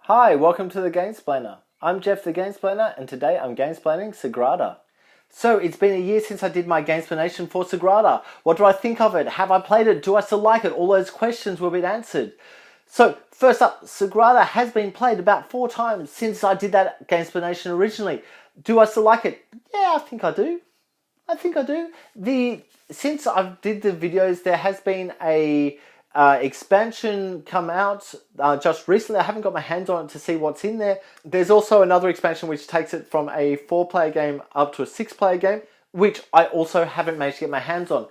Hi, welcome to the Gamesplainer. I'm Jeff the Gamesplainer, and today I'm gamesplaining Sagrada. So, it's been a year since I did my Gamesplanation for Sagrada. What do I think of it? Have I played it? Do I still like it? All those questions will be answered. So, first up, Sagrada has been played about 4 times since I did that Gamesplanation originally. Do I still like it? Yeah, I think I do. Since I did the videos, there has been a expansion come out just recently. I haven't got my hands on it to see what's in there. There's also another expansion which takes it from a 4-player game up to a 6-player game, which I also haven't managed to get my hands on.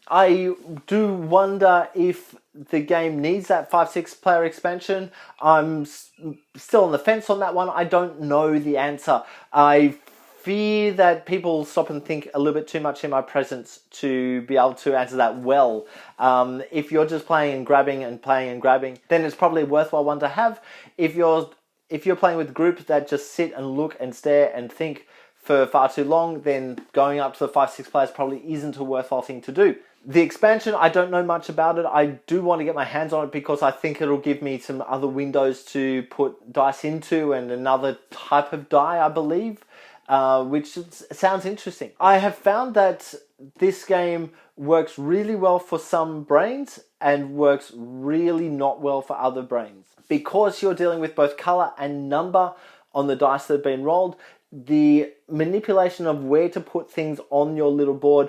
I do wonder if the game needs that 5-6 player expansion. I'm still on the fence on that one. I don't know the answer. I fear that people stop and think a little bit too much in my presence to be able to answer that well. If you're just playing and grabbing and playing and grabbing, then it's probably a worthwhile one to have. If you're playing with groups that just sit and look and stare and think for far too long, then going up to the 5-6 players probably isn't a worthwhile thing to do. The expansion, I don't know much about it. I do want to get my hands on it because I think it'll give me some other windows to put dice into and another type of die, I believe. Which sounds interesting. I have found that this game works really well for some brains and works really not well for other brains. Because you're dealing with both color and number on the dice that have been rolled, the manipulation of where to put things on your little board,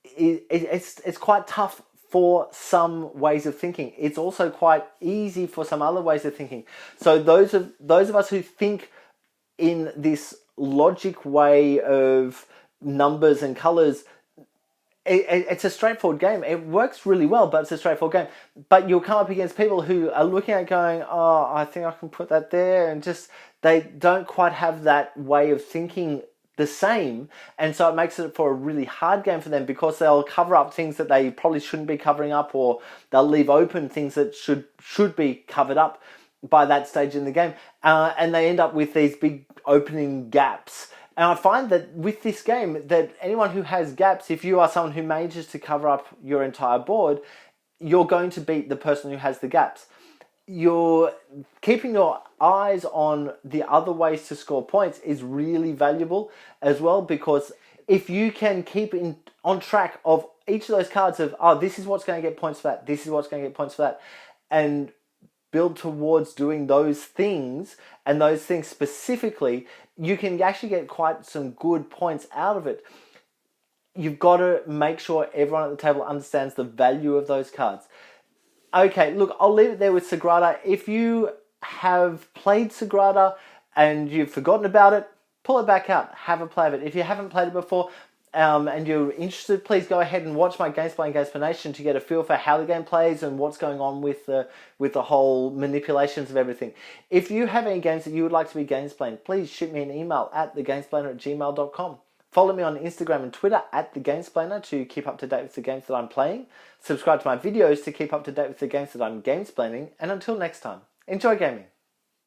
it's quite tough for some ways of thinking. It's also quite easy for some other ways of thinking. So those of us who think in this logic way of numbers and colors, it's a straightforward game. It works really well, but it's a straightforward game. But you'll come up against people who are looking at it going, oh, I think I can put that there, and just they don't quite have that way of thinking the same, and so it makes it for a really hard game for them because they'll cover up things that they probably shouldn't be covering up, or they'll leave open things that should be covered up by that stage in the game, and they end up with these big opening gaps. And I find that with this game, that anyone who has gaps, if you are someone who manages to cover up your entire board, you're going to beat the person who has the gaps. You're keeping your eyes on the other ways to score points is really valuable as well, because if you can keep on track of each of those cards of, oh, this is what's going to get points for that, this is what's going to get points for that, and build towards doing those things, and those things specifically, you can actually get quite some good points out of it. You've got to make sure everyone at the table understands the value of those cards. Okay, look, I'll leave it there with Sagrada. If you have played Sagrada and you've forgotten about it, pull it back out, have a play of it. If you haven't played it before, and you're interested, please go ahead and watch my Gamesplanation to get a feel for how the game plays and what's going on with the whole manipulations of everything. If you have any games that you would like to be gamesplaned, please shoot me an email at thegamesplainer@gmail.com. Follow me on Instagram and Twitter at thegamesplainer to keep up to date with the games that I'm playing. Subscribe to my videos to keep up to date with the games that I'm gamesplaining. And until next time, enjoy gaming.